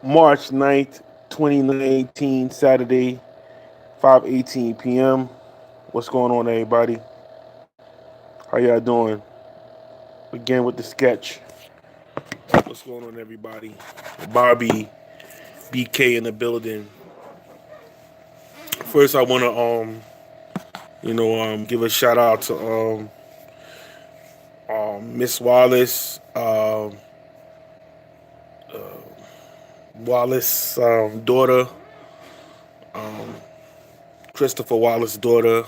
March 9th, 2019, Saturday, 5:18 p.m. What's going on, everybody? How y'all doing? Again with the sketch. What's going on, everybody? Bobby, BK in the building. First, I want to give a shout out to Miss Wallace, Wallace daughter, um, Christopher Wallace daughter,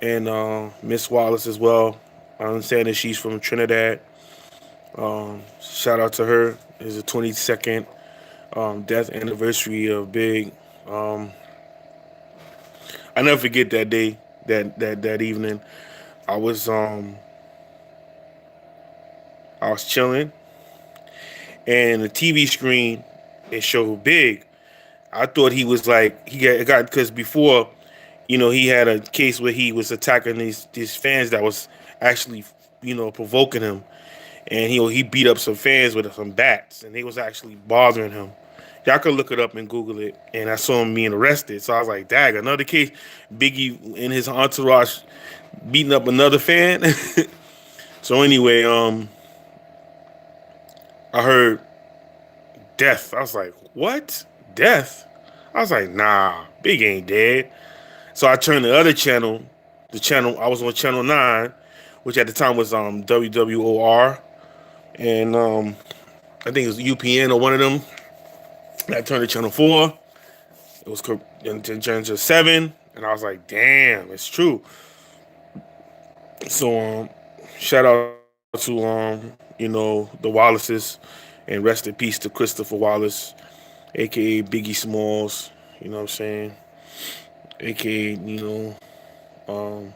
and Miss Wallace as well. I understand that she's from Trinidad. Shout out to her. It's the 22nd death anniversary of Big. Um, I never forget that day, that evening. I was um I was chilling, and the TV screen it showed Big. I thought he was like he got because before, he had a case where he was attacking these fans that was actually provoking him, and he beat up some fans with some bats, and they was actually bothering him. Y'all could look it up and Google it, and I saw him being arrested. So I was like, "Dag, another case." Biggie and his entourage beating up another fan. So anyway, I heard death. I was like, "What? Death?" I was like, "Nah, Big ain't dead." So I turned the other channel. The channel I was on channel 9, which at the time was WWOR, and I think it was UPN or one of them. I turned to channel 4. It was turned to 7, and I was like, "Damn, it's true." So shout out to the Wallaces, and rest in peace to Christopher Wallace, aka Biggie Smalls. You know what I'm saying? AKA um,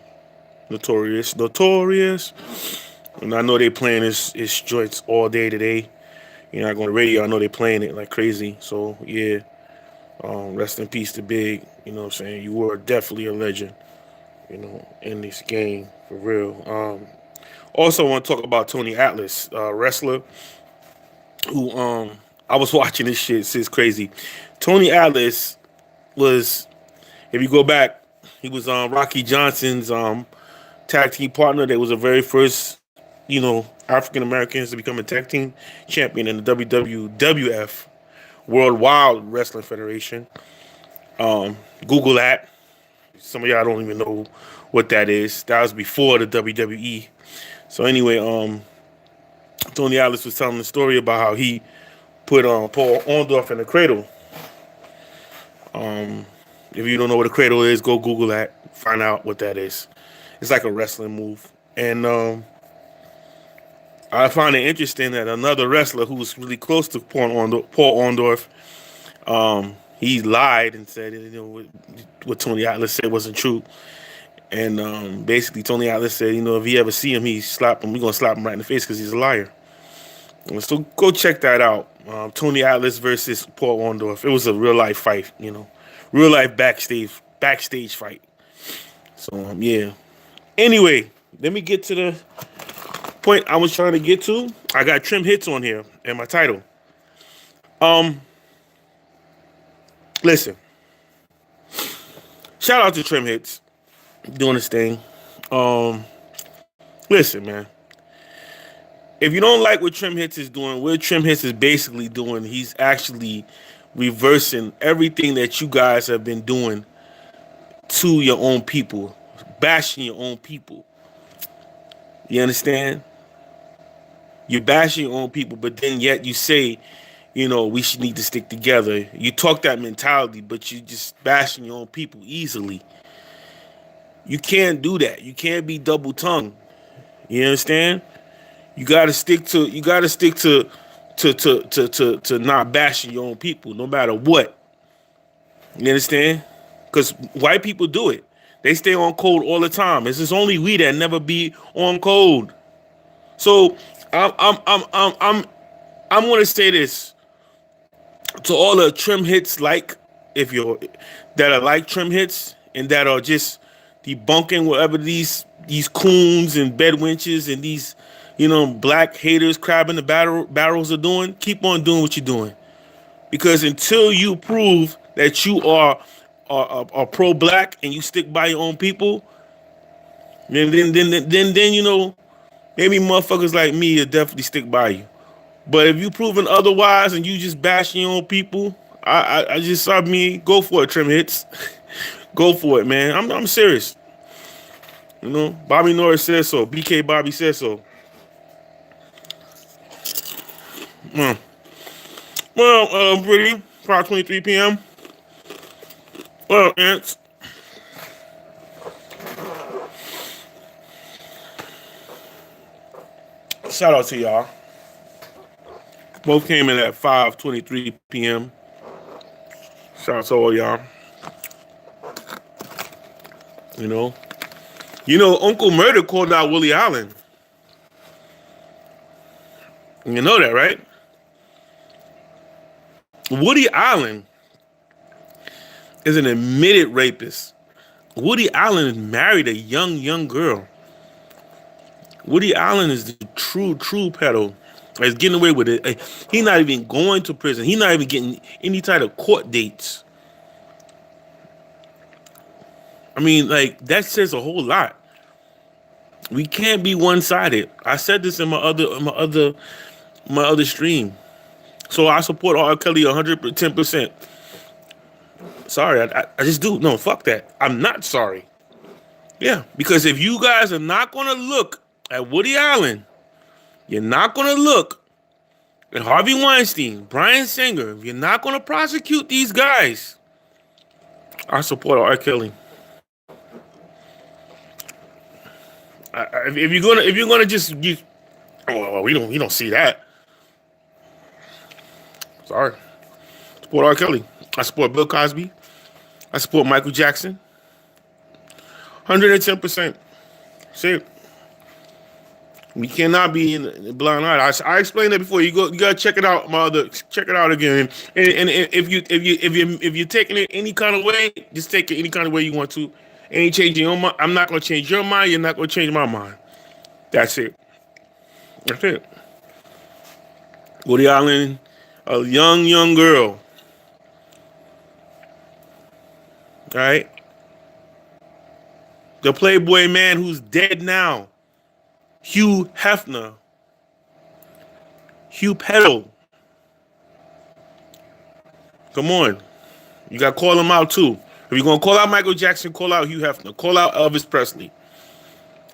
Notorious. And I know they playing his joints all day today. You're not going to radio. I know they playing it like crazy. So yeah, rest in peace to Big. You know what I'm saying? You were definitely a legend. In this game for real. Also, want to talk about Tony Atlas, wrestler, who I was watching this shit. It's crazy. Tony Atlas was, if you go back, he was Rocky Johnson's tag team partner. They was the very first, African Americans to become a tag team champion in the WWF, World Wild Wrestling Federation. Google that. Some of y'all don't even know what that is. That was before the WWE. So anyway, Tony Atlas was telling the story about how he put Paul Orndorff in the cradle. If you don't know what a cradle is, go Google that. Find out what that is. It's like a wrestling move. And I find it interesting that another wrestler who was really close to Paul Orndorff, he lied and said what Tony Atlas said wasn't true. And basically, Tony Atlas said, if he ever see him, we're gonna slap him right in the face because he's a liar. So go check that out. Tony Atlas versus Paul Orndorff. It was a real life fight, real life backstage fight. So yeah. Anyway, let me get to the point I was trying to get to. I got Trim Hits on here and my title. Listen. Shout out to Trim Hits doing this thing. Listen, man. If you don't like what Trim Hits is doing, what Trim Hits is basically doing, he's actually reversing everything that you guys have been doing to your own people, bashing your own people. You understand? You're bashing your own people, but then yet you say, we should need to stick together. You talk that mentality, but you just bashing your own people easily. You can't do that. You can't be double tongued. You understand? You gotta stick to not bashing your own people, no matter what. You understand? Because white people do it. They stay on code all the time. It's just only we that never be on code. So I'm gonna say this to all the Trim Hits, like if you're that are like Trim Hits and that are just debunking whatever these coons and bedwinches and these black haters crabbing the barrels are doing. Keep on doing what you're doing, Because until you prove that you are pro-black and you stick by your own people, then you know, maybe motherfuckers like me will definitely stick by you. But if you proven otherwise and you just bashing your own people, I just saw me go for it, Trim Hits. Go for it, man. I'm serious. You know, Bobby Norris says so. BK Bobby says so. Mm. Well, pretty 5:23 p.m. Well, Ants. Shout out to y'all. Both came in at 5:23 p.m. Shout out to all y'all. You know, Uncle Murder called out Willie Allen. You know that, right? Woody Allen is an admitted rapist. Woody Allen married a young girl. Woody Allen is the true pedo. He's getting away with it. He's not even going to prison. He's not even getting any type of court dates. I mean, like, that says a whole lot. We can't be one-sided. I said this in my other stream. So I support R. Kelly 110%. Sorry, I just do. No, fuck that. I'm not sorry. Yeah, because if you guys are not going to look at Woody Allen, you're not going to look at Harvey Weinstein, Bryan Singer, if you're not going to prosecute these guys, I support R. Kelly. If you're gonna just we don't see that. Sorry. Support R. Kelly. I support Bill Cosby. I support Michael Jackson. 110%. See, we cannot be in the blind eye. I explained that before. You gotta check it out, check it out again. And if you're taking it any kind of way, just take it any kind of way you want to. Ain't changing your mind. I'm not gonna change your mind. You're not gonna change my mind. That's it. That's it. Woody Allen, a young girl. All right. The Playboy man who's dead now. Hugh Hefner. Hugh Peddle. Come on. You got to call him out too. If you're going to call out Michael Jackson, call out Hugh Hefner. Call out Elvis Presley.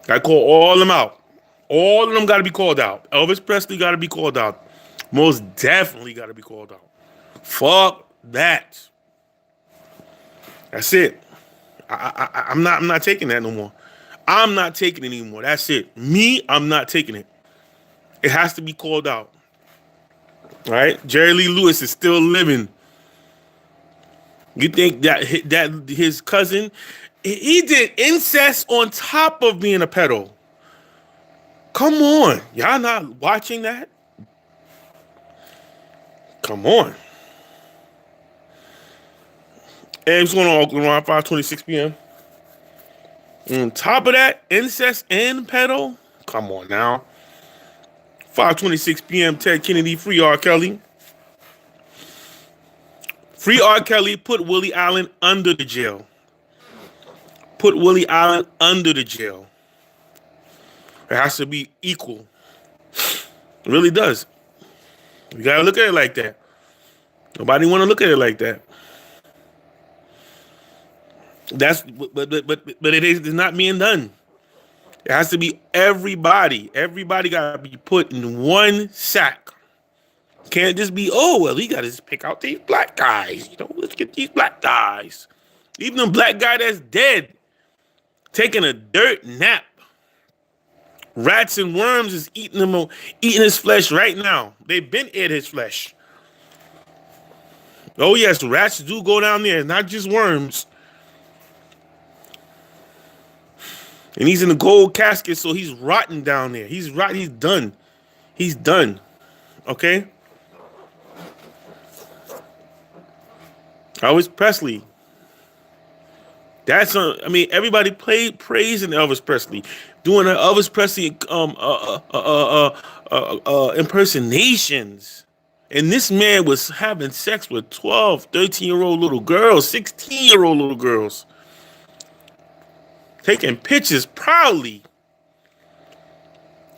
Got to call all of them out. All of them got to be called out. Elvis Presley got to be called out. Most definitely got to be called out. Fuck that. That's it. I'm not taking that no more. I'm not taking it anymore. That's it. Me, I'm not taking it. It has to be called out. All right? Jerry Lee Lewis is still living. You think that his cousin, he did incest on top of being a pedo? Come on. Y'all not watching that? Come on. And it's going on around 5:26 p.m. On top of that, incest and pedo? Come on now. 5:26 p.m. Ted Kennedy, free R. Kelly. Free R. Kelly, put Willie Allen under the jail. Put Willie Allen under the jail. It has to be equal. It really does. You gotta look at it like that. Nobody want to look at it like that. That's but it is not being done. It has to be everybody. Everybody gotta be put in one sack. Can't just be, oh well, he gotta just pick out these black guys. You know, let's get these black guys. Even the black guy that's dead, taking a dirt nap. Rats and worms is eating his flesh right now. They've been ate his flesh. Oh yes, rats do go down there, not just worms. And he's in the gold casket, so he's rotting down there. He's rot. He's done. He's done. Okay. Elvis Presley. Everybody praising Elvis Presley, doing an Elvis Presley impersonations. And this man was having sex with 12, 13-year-old little girls, 16-year-old little girls, taking pictures proudly.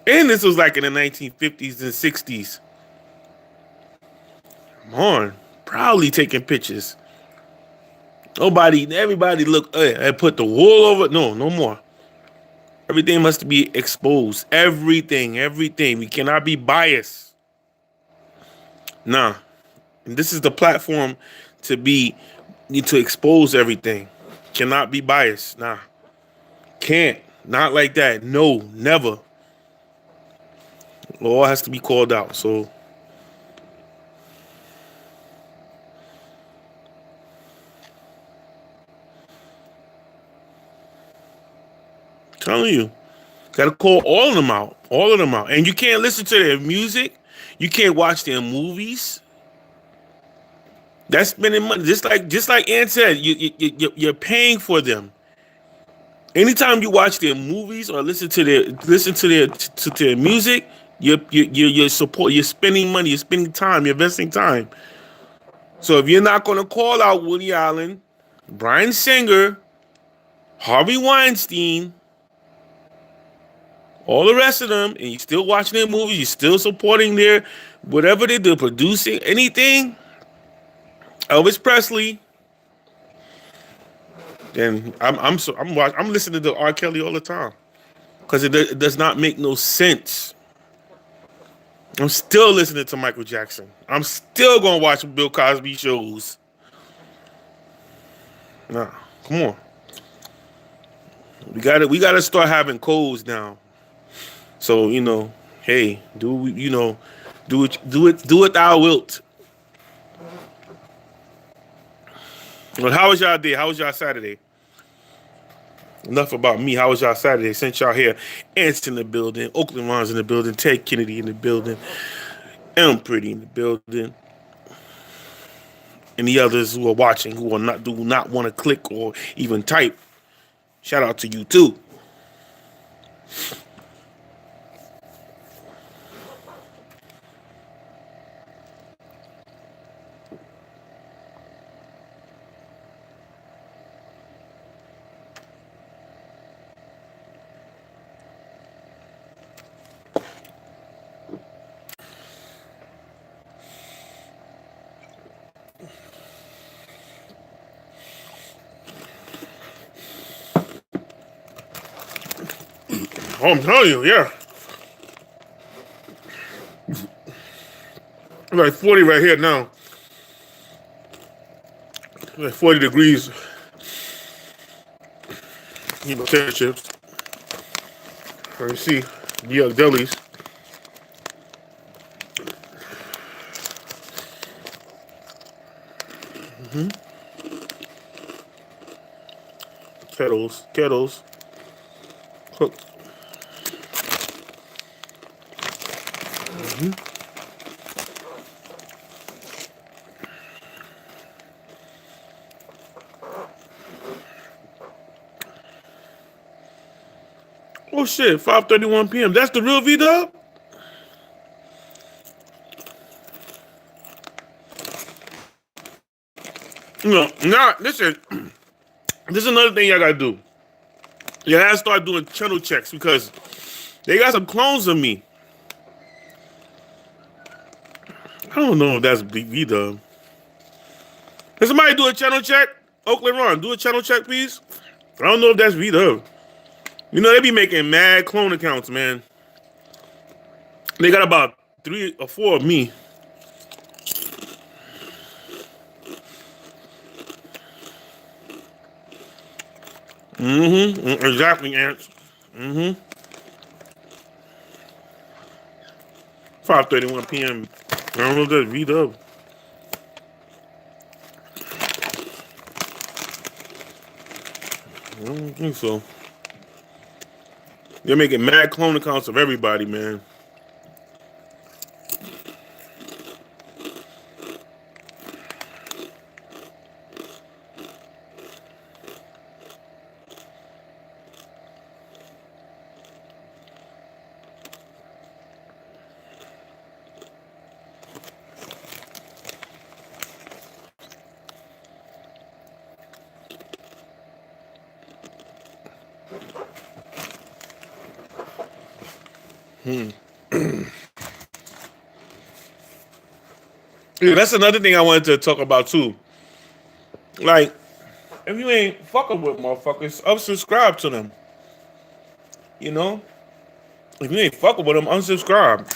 And this was like in the 1950s and 60s. Come on, proudly taking pictures. Everybody look, I put the wool over. No, no more. Everything must be exposed. Everything. We cannot be biased. Nah. And this is the platform to need to expose everything. Cannot be biased. Nah. Can't. Not like that. No, never. All has to be called out. So I'm telling you. Gotta call all of them out. All of them out. And you can't listen to their music. You can't watch their movies. That's spending money. Just like Ann said, you're paying for them. Anytime you watch their movies or listen to their music, you're spending money, you're spending time, you're investing time. So if you're not gonna call out Woody Allen, Bryan Singer, Harvey Weinstein, all the rest of them, and you're still watching their movies, you're still supporting their whatever they do, producing anything, Elvis Presley, then I'm listening to R. Kelly all the time because it does not make no sense. I'm still listening to Michael Jackson. I'm still gonna watch Bill Cosby shows. Nah, come on. We gotta start having codes now. So hey, do it thou wilt. But how was y'all day? How was y'all Saturday? Enough about me. How was y'all Saturday? Sent y'all here. Ant's in the building. Oakland Ron's in the building. Ted Kennedy in the building. M Pretty in the building. And the others who are watching who do not want to click or even type. Shout out to you too. Oh, I'm telling you, yeah. It's like 40 right here now. It's like 40 degrees. Need my potato chips. Let me see. New York delis. Kettles. Cooked. Oh shit, 5:31 p.m. That's the real V-Dub? Listen. This is another thing y'all gotta do. You gotta start doing channel checks because they got some clones of me. I don't know if that's V-Dub. Can somebody do a channel check? Oakland Ron, do a channel check, please. I don't know if that's V-Dub. They be making mad clone accounts, man. They got about 3 or 4 of me. Exactly, Ants. 5:31 p.m. I don't know if that's V-Dub. I don't think so. They're making mad clone accounts of everybody, man. Yeah, that's another thing I wanted to talk about too. Like, if you ain't fucking with motherfuckers, unsubscribe to them. You know, if you ain't fucking with them, unsubscribe.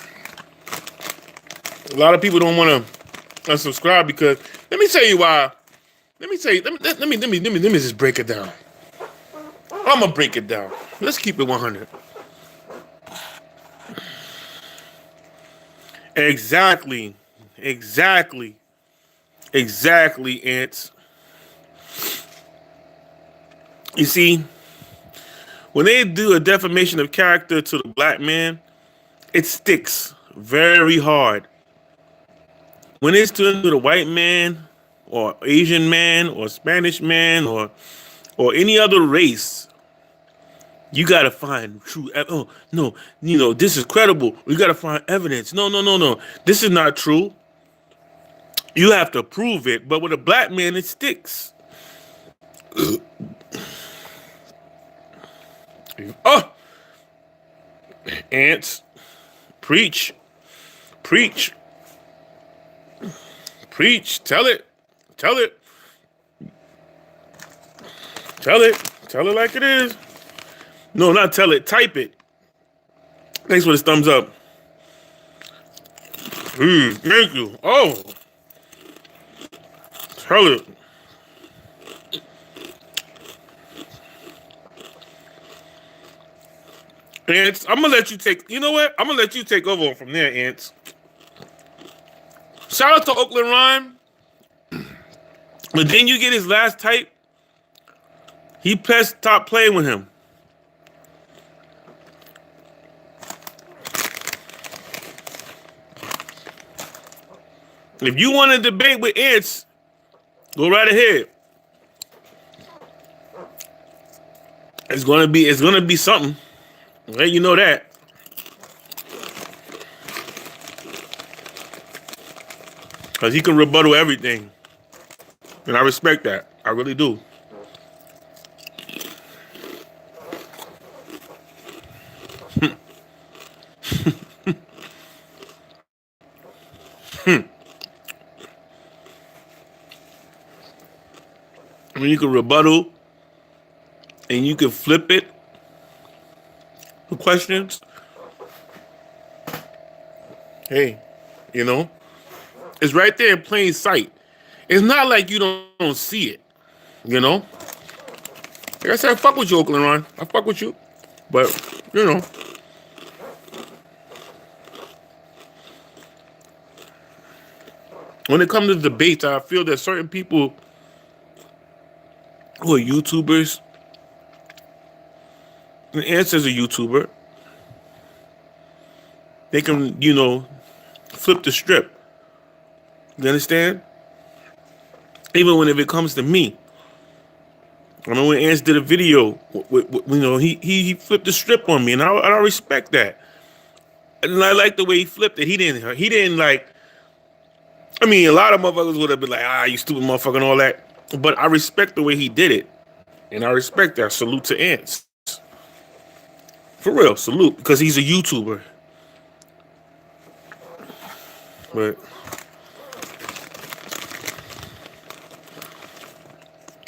A lot of people don't want to unsubscribe because let me tell you why. Let me tell you. Let me just break it down. I'm gonna break it down. Let's keep it 100. Exactly, exactly, exactly. Ants. You see, when they do a defamation of character to the black man, it sticks very hard. When it's to the white man, or Asian man, or Spanish man, or any other race, you gotta find true. Oh no, this is credible. We gotta find evidence. No, no, no, no. This is not true. You have to prove it. But with a black man, it sticks. Oh, ants, preach, preach, preach. Tell it, tell it, tell it, tell it like it is. No, not tell it. Type it. Thanks for the thumbs up. Thank you. Oh, tell it. Ants, I'm gonna let you take. You know what? I'm gonna let you take over from there, Ants. Shout out to Oakland Rhyme. But then you get his last type. He pressed stop playing with him. If you want to debate with Ants, go right ahead. It's gonna be something. Let you know that. Because he can rebuttal everything. And I respect that. I really do. I mean, you can rebuttal and you can flip it for questions. Hey, it's right there in plain sight. It's not like you don't see it, Like I said, I fuck with you, Oakland Ron. I fuck with you. But, when it comes to debates, I feel that certain people who are YouTubers, and Answer's a YouTuber, they can, flip the script. You understand? Even if it comes to me. I mean, when Ants did a video, he flipped the script on me, and I respect that. And I like the way he flipped it. He didn't like. I mean, a lot of motherfuckers would have been like, you stupid motherfucker and all that. But I respect the way he did it, and I respect that. Salute to Ants. For real, salute, because he's a YouTuber. But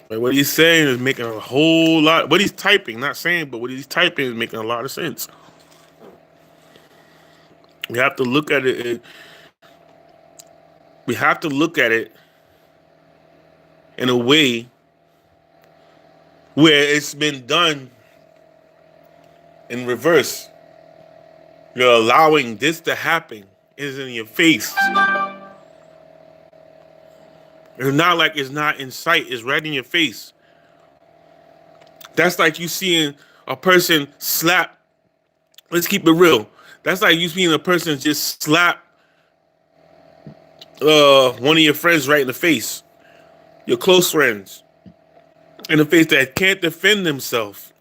what he's saying is making a whole lot. What he's typing, not saying, but what he's typing is making a lot of sense. We have to look at it. We have to look at it in a way where it's been done in reverse. You're allowing this to happen. It's in your face. It's not like it's not in sight. It's right in your face. That's like you seeing a person slap. Let's keep it real. That's like you seeing a person just slap one of your friends right in the face. Your close friends. In the face that can't defend themselves.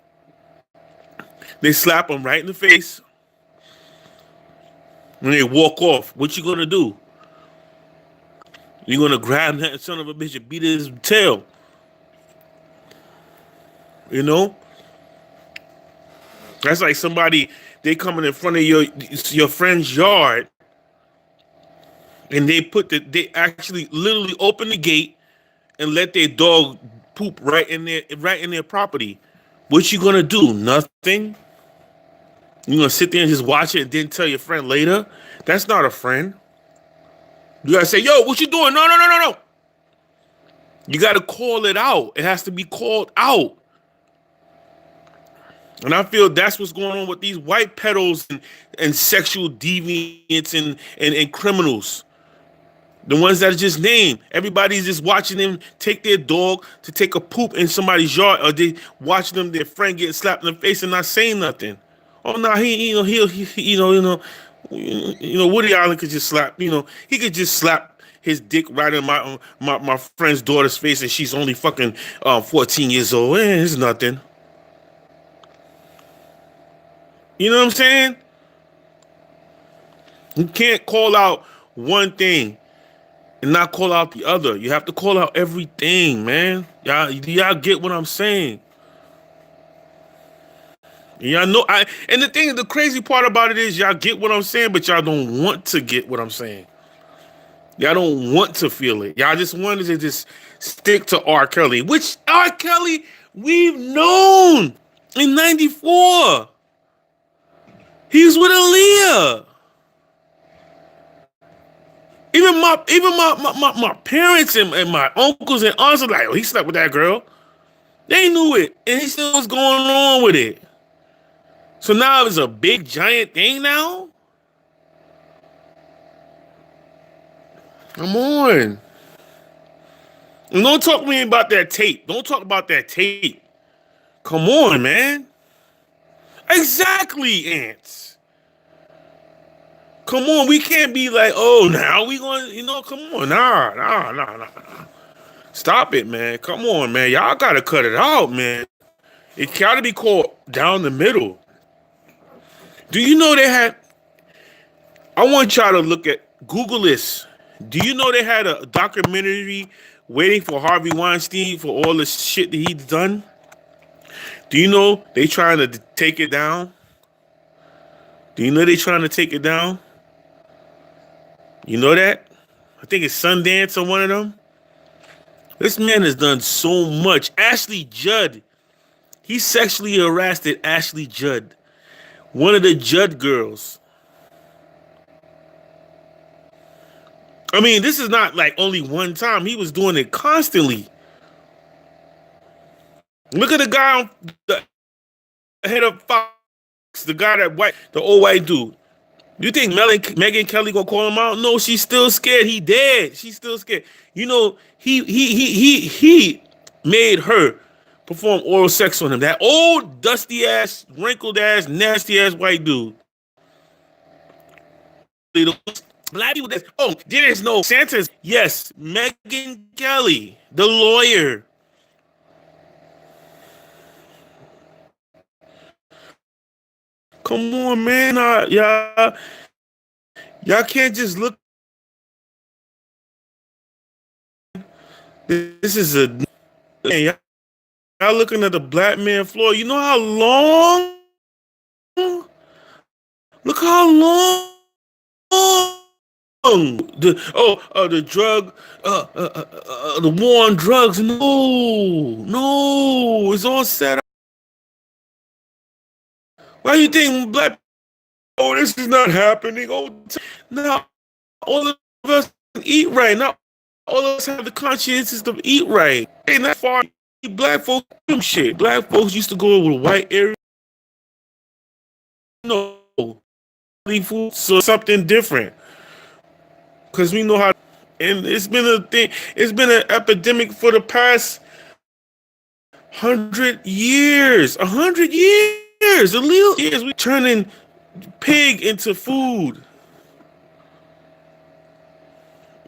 They slap them right in the face. And they walk off. What you gonna do? You're gonna grab that son of a bitch and beat his tail. That's like somebody they coming in front of your friend's yard, and they actually literally open the gate and let their dog poop right in their property. What you gonna do? Nothing. You gonna sit there and just watch it and then tell your friend later? That's not a friend. You gotta say, yo, what you doing? No, no, no, no, no. You gotta call it out. It has to be called out. And I feel that's what's going on with these white pedos and sexual deviants and criminals. The ones that are just named. Everybody's just watching them take their dog to take a poop in somebody's yard, or they watching them, their friend getting slapped in the face and not saying nothing. Oh no, Woody Allen could just slap, he could just slap his dick right in my friend's daughter's face, and she's only fucking 14 years old. It's nothing. You know what I'm saying? You can't call out one thing and not call out the other. You have to call out everything, man. Y'all get what I'm saying? Y'all know and the crazy part about it is y'all get what I'm saying, but y'all don't want to get what I'm saying. Y'all don't want to feel it. Y'all just wanted to just stick to R. Kelly, which R. Kelly we've known in '94. He's with Aaliyah. Even my parents and my uncles and aunts are like, oh, he slept with that girl. They knew it, and he still was going on with it. So now it's a big giant thing now? Come on. And don't talk to me about that tape. Don't talk about that tape. Come on, man. Exactly, Ants. Come on, we can't be like, oh, now we going, come on. Nah. Stop it, man. Come on, man. Y'all got to cut it out, man. It got to be called down the middle. Do you know they had, I want y'all to Google this. Do you know they had a documentary waiting for Harvey Weinstein for all the shit that he's done? Do you know they trying to take it down? Do you know they trying to take it down? You know that? I think it's Sundance or one of them. This man has done so much. Ashley Judd. He sexually harassed Ashley Judd, one of the Judd girls. I mean, this is not like only one time. He was doing it constantly. Look at the guy on the head of Fox, the guy the old white dude. Do you think Megyn Kelly gonna call him out? No, she's still scared. He dead. She's still scared. He made her perform oral sex on him. That old dusty ass, wrinkled ass, nasty ass white dude. Black people that there is no Santa's. Yes, Megyn Kelly, the lawyer. Come on, man. Y'all can't just look. This is y'all looking at the black man floor. You know how long? Look how long. The drug, the war on drugs. No, it's all set up. Why do you think black? Oh, this is not happening. Oh, now all of us eat right. Now all of us have the conscience to eat right. Ain't that far. Black folks do shit. Black folks used to go with white area. No, food, so something different. Because we know how, and it's been a thing. It's been an epidemic for the past 100 years. 100 years. A little years. We turning pig into food,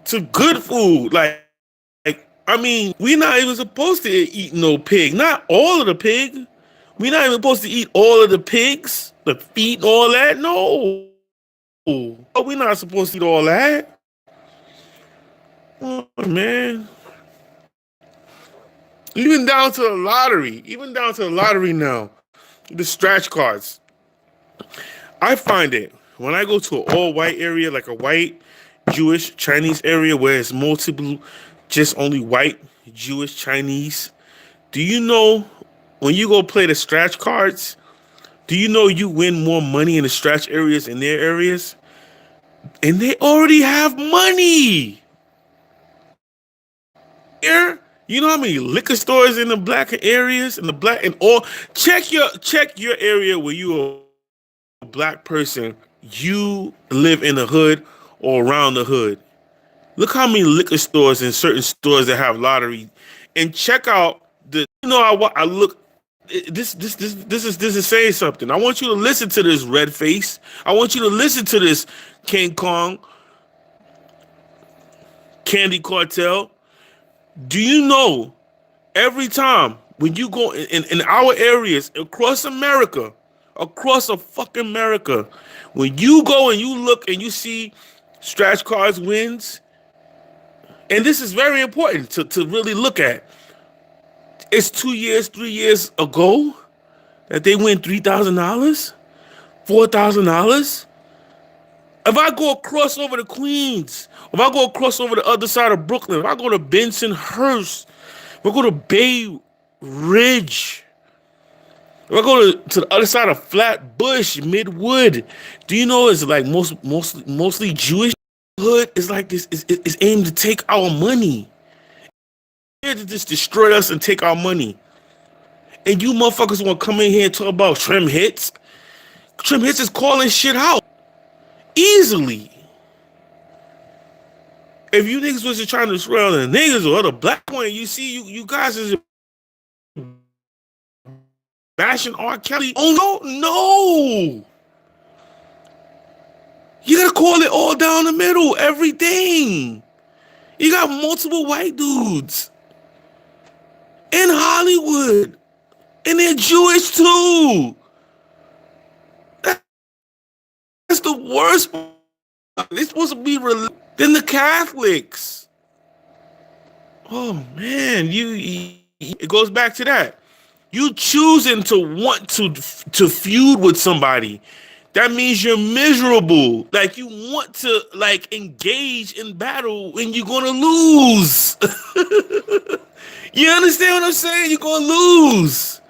to good food. I mean, we're not even supposed to eat no pig. Not all of the pig. We're not even supposed to eat all of the pigs, the feet, all that. No, we're not supposed to eat all that. Oh, man. Even down to the lottery now, the scratch cards. I find it when I go to an all white area, like a white Jewish Chinese area where it's multiple, just only white Jewish Chinese. Do you know when you go play the scratch cards? Do you know you win more money in the scratch areas in their areas? And they already have money. Here, you know how many liquor stores in the black areas, in the black and all. Check your area where you are a black person. You live in the hood or around the hood. Look how many liquor stores and certain stores that have lottery, and check out the. You know, I look. This is saying something. I want you to listen to this red face. I want you to listen to this King Kong Candy Cartel. Do you know every time when you go in our areas across a fucking America, when you go and you look and you see scratch cards wins, and this is very important to really look at. It's 2 years, 3 years ago that they win $3,000, $4,000. If I go across over to Queens, if I go across over the other side of Brooklyn, if I go to Bensonhurst, if I go to Bay Ridge, if I go to the other side of Flatbush, Midwood, do you know it's like mostly Jewish hood? It's like this is aimed to take our money. Here to just destroy us and take our money. And you motherfuckers want to come in here and talk about Trim Hits? Trim Hits is calling shit out easily. If you niggas was just trying to destroy the niggas or the black one, you see you guys is bashing R. Kelly. Oh no. You gotta call it all down the middle, everything. You got multiple white dudes in Hollywood, and they're Jewish too. That's the worst. They're supposed to be than the Catholics. Oh man, it goes back to that. You choosing to want to feud with somebody. That means you're miserable. Like you want to like engage in battle when you're gonna lose. You understand what I'm saying? You're gonna lose.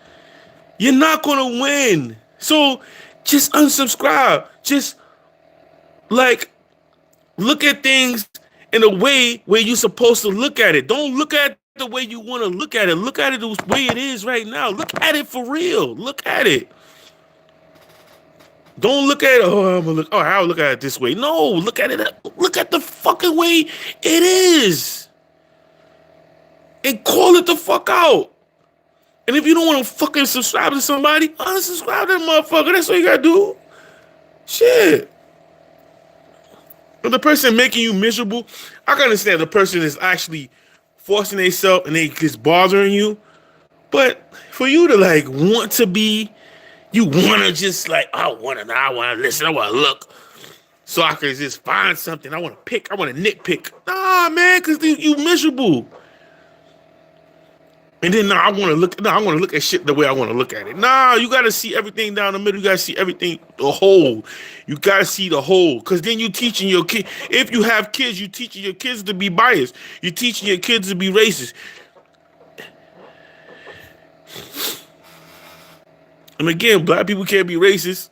You're not gonna win. So just unsubscribe. Just like look at things in a way where you're supposed to look at it. Don't look at it the way you want to look at it. Look at it the way it is right now. Look at it for real. Look at it. Don't look at it. I'll look at it this way. No, look at it. Look at the fucking way it is. And call it the fuck out. And if you don't want to fucking subscribe to somebody, unsubscribe to that motherfucker. That's what you gotta do. Shit. If the person making you miserable, I can understand the person is actually forcing themselves and they just bothering you. But for you to like want to be, you want to just like, I want to listen, I want to look. So I can just find something. I want to pick, I want to nitpick. Nah, man, because you miserable. And then I want to look at shit the way I want to look at it. Nah, you got to see everything down the middle. You got to see everything, the whole. You got to see the whole. Because then you teaching your kid. If you have kids, you teaching your kids to be biased. You're teaching your kids to be racist. And again, black people can't be racist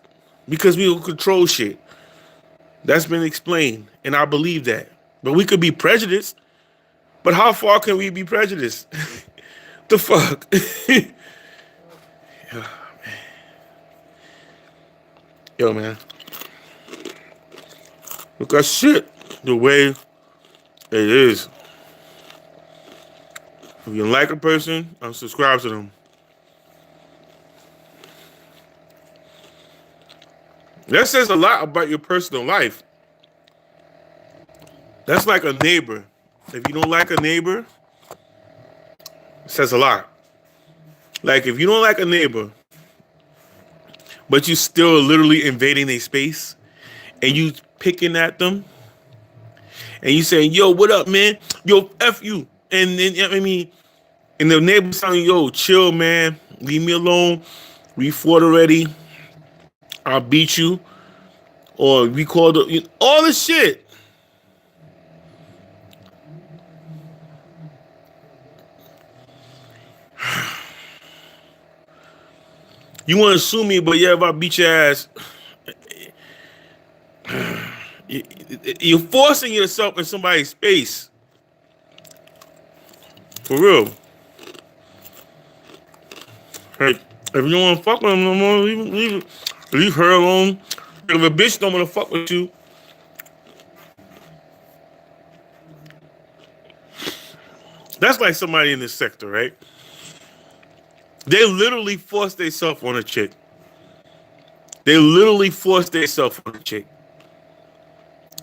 because we will control shit. That's been explained. And I believe that. But we could be prejudiced. But how far can we be prejudiced? The fuck? Oh, man. Yo, man. Look at shit the way it is. If you like a person, unsubscribe to them. That says a lot about your personal life. That's like a neighbor. If you don't like a neighbor, it says a lot. Like if you don't like a neighbor, but you still literally invading their space and you picking at them and you saying, yo, what up, man? Yo, F you. And then, and the neighbor's telling you, yo, chill, man. Leave me alone. We fought already. I'll beat you. or we called all this shit. You want to sue me, but yeah, if I beat your ass, you're forcing yourself in somebody's space. For real. Like, if you don't want to fuck with him no more, leave her alone. If a bitch don't want to fuck with you, that's like somebody in this sector, right? They literally forced themselves on a chick. They literally forced themselves on a chick.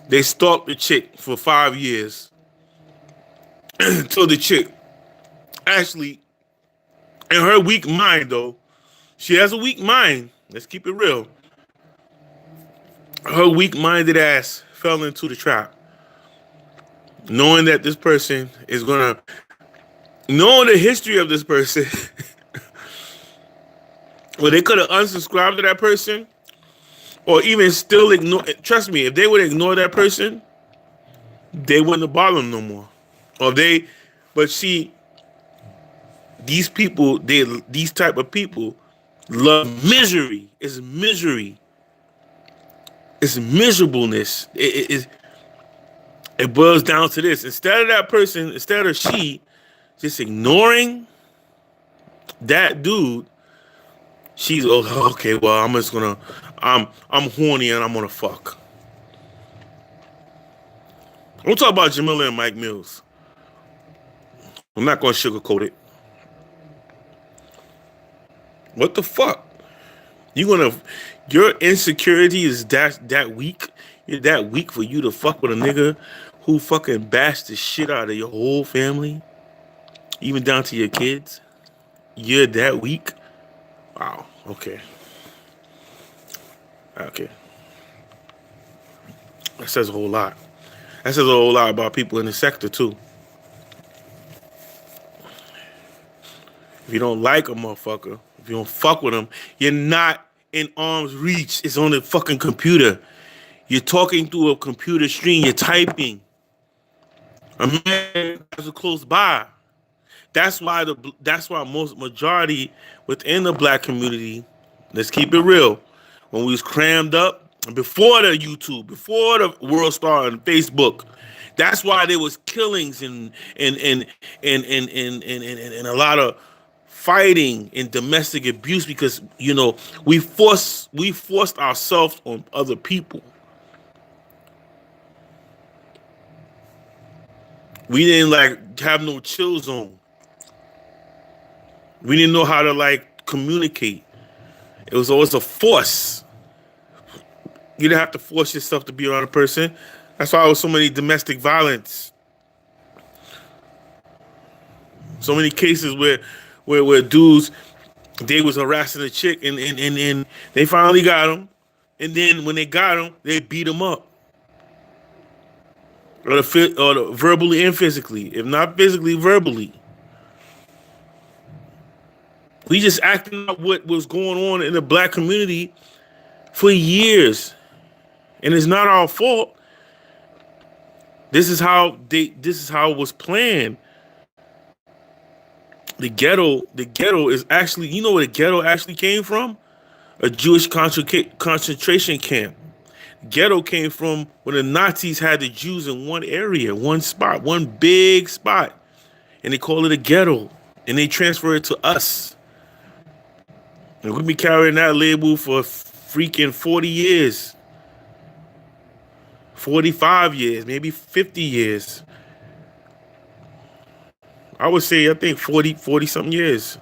They stalked the chick for 5 years until the chick actually, in her weak mind, though, she has a weak mind. Let's keep it real. Her weak-minded ass fell into the trap, knowing that this person is gonna, knowing the history of this person. Well, they could have unsubscribed to that person, or even still ignore. Trust me, if they would ignore that person, they wouldn't have bothered them no more. Or they, but see, these people, these type of people love misery. It's misery. It's miserableness. It boils down to this. Instead of that person, instead of she just ignoring that dude, she's okay. Well, I'm horny and I'm gonna fuck. I'm talking about Jamila and Mike Mills. I'm not gonna sugarcoat it. What the fuck? Your insecurity is that weak? You're that weak for you to fuck with a nigga who fucking bashed the shit out of your whole family, even down to your kids? You're that weak? Wow. Okay. Okay. That says a whole lot. That says a whole lot about people in the sector too. If you don't like a motherfucker, if you don't fuck with him, you're not in arm's reach. It's on the fucking computer. You're talking through a computer screen. You're typing. A man is close by. That's why most majority within the black community, let's keep it real, when we was crammed up before the YouTube, before the World Star and Facebook, that's why there was killings and a lot of fighting and domestic abuse, because we forced ourselves on other people. We didn't have no chill zone. We didn't know how to communicate. It was always a force. You didn't have to force yourself to be around a person. That's why there was so many domestic violence. So many cases where dudes, they was harassing a chick and they finally got him. And then when they got him, they beat him up. Or verbally and physically. If not physically, verbally. We just acting out what was going on in the black community for years. And it's not our fault. This is how it was planned. The ghetto is actually, you know where the ghetto actually came from? A Jewish concentration camp. Ghetto came from when the Nazis had the Jews in one area, one spot, one big spot. And they call it a ghetto. And they transfer it to us. And we've been carrying that label for freaking 40 years. 45 years, maybe 50 years. I would say, I think 40 something years.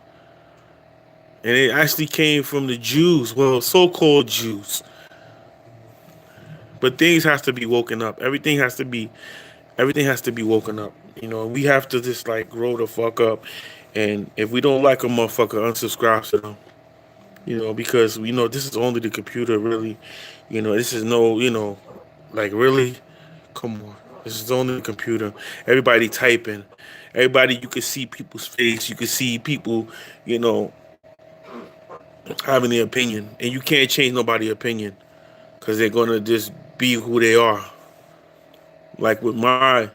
And it actually came from the Jews, well, so-called Jews. But things has to be woken up. Everything has to be woken up. We have to just grow the fuck up. And if we don't like a motherfucker, unsubscribe to them. Because this is only the computer, really. This is no, really, come on. This is only the computer. Everybody typing. Everybody, you can see people's face. You can see people, having their opinion. And you can't change nobody's opinion. because they're gonna just be who they are. Like with my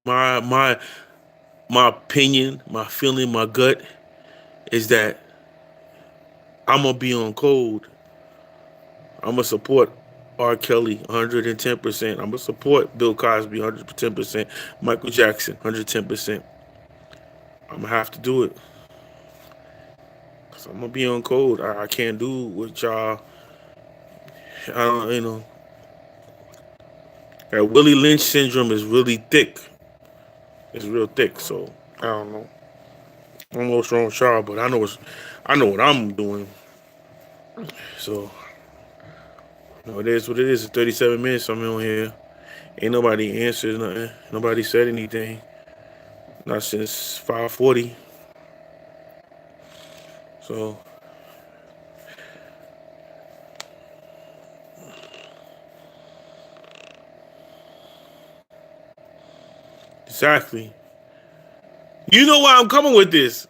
my my opinion, my feeling, my gut is that I'm gonna be on code. I'm gonna support R. Kelly 110%. I'm gonna support Bill Cosby 110%. Michael Jackson 110%. I'm gonna have to do it because I'm gonna be on code. I can't do what y'all. I don't, that Willie Lynch syndrome is really thick. It's real thick. So I don't know. I don't know what's wrong with y'all, but I know what I'm doing. So it is what it is. It's 37 minutes I'm on here. Ain't nobody answered nothing. Nobody said anything. Not since 5:40. So exactly. You know why I'm coming with this.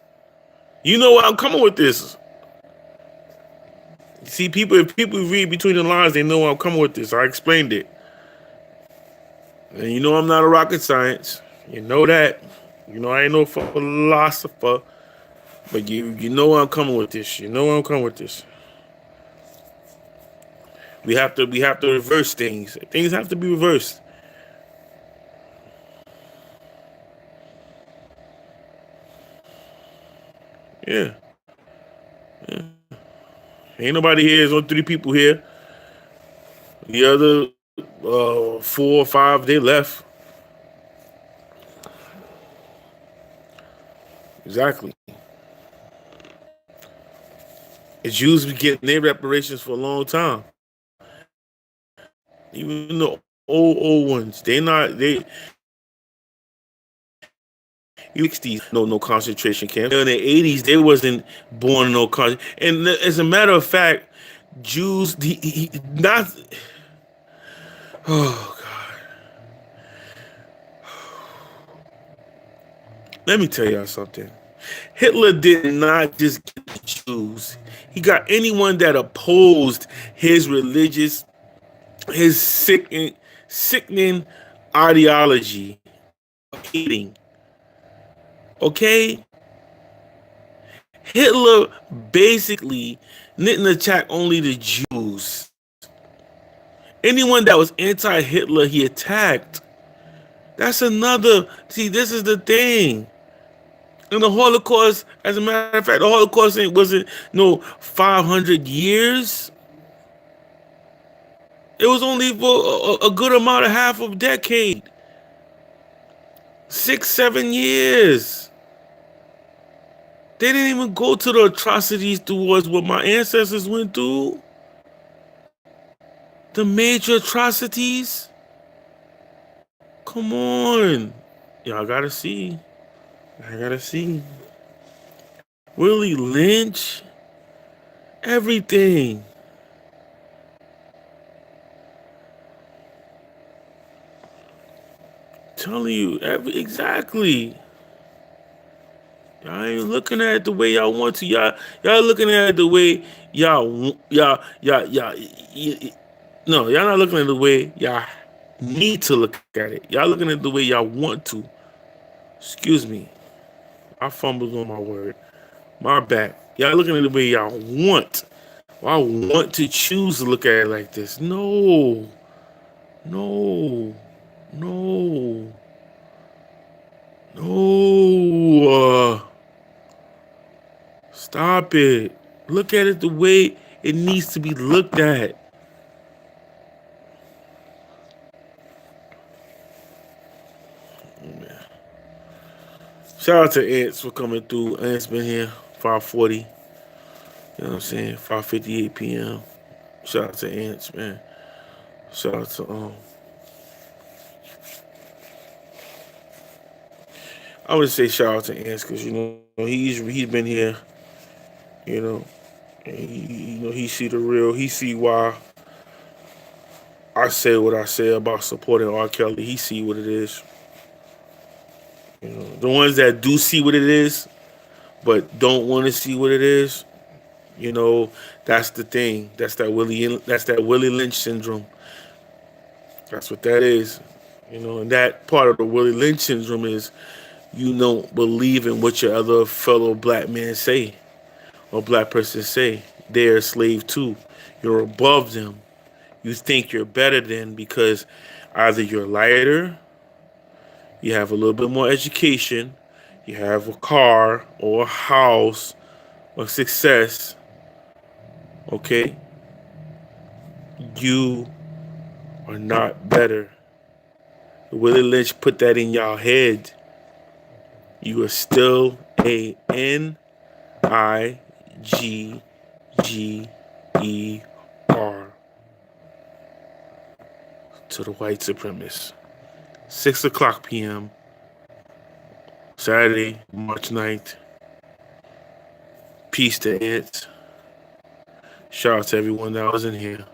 You know why I'm coming with this. See, if people read between the lines, they know why I'm coming with this. I explained it. And you know I'm not a rocket science. You know that. You know I ain't no philosopher. But you know where I'm coming with this. You know where I'm coming with this. We have to reverse things. Things have to be reversed. Yeah. Yeah. Ain't nobody here. There's only 3 people here. The other 4 or 5, they left. Exactly. The Jews been getting their reparations for a long time. Even the old ones, they 60s, no concentration camp. In the 80s, they wasn't born in no country. And as a matter of fact, Jews, not. Oh God, let me tell y'all something. Hitler did not just get the Jews. He got anyone that opposed his his sickening ideology of hating. Okay? Hitler basically didn't attack only the Jews. Anyone that was anti-Hitler, he attacked. That's another. See, this is the thing. And the Holocaust, as a matter of fact, the Holocaust wasn't no 500 years. It was only for a good amount of half of a decade. 6, 7 years. They didn't even go to the atrocities towards what my ancestors went through. The major atrocities. Come on. Y'all gotta see. I gotta see. Willie Lynch. Everything. Telling you, exactly. Y'all ain't looking at it the way y'all want to. Y'all looking at it the way y'all. No, y'all not looking at it the way y'all need to look at it. Y'all looking at it the way y'all want to. Excuse me. I fumbled on my word. My bad. Y'all looking at it the way y'all want. Well, I want to choose to look at it like this. No. No. No. No. Stop it. Look at it the way it needs to be looked at. Shout out to Ants for coming through. Ants been here 5:40. You know what I'm saying? 5:58 p.m. Shout out to Ants, man. Shout out to I would say shout out to Ants because he's been here. You know, and he see the real. He see why I say what I say about supporting R. Kelly. He see what it is. The ones that do see what it is, but don't want to see what it is, You know, that's the thing. That's that Willie Lynch syndrome. That's what that is. You know, and that part of the Willie Lynch syndrome is you don't believe in what your other fellow black men say or black person say. They're a slave too. You're above them. You think you're better than because either you're lighter, you have a little bit more education, you have a car or a house or success, okay? You are not better. Willie Lynch put that in y'all head. You are still a Niger to the white supremacists. 6 o'clock p.m. Saturday, March 9th. Peace to Ants. Shout out to everyone that was in here.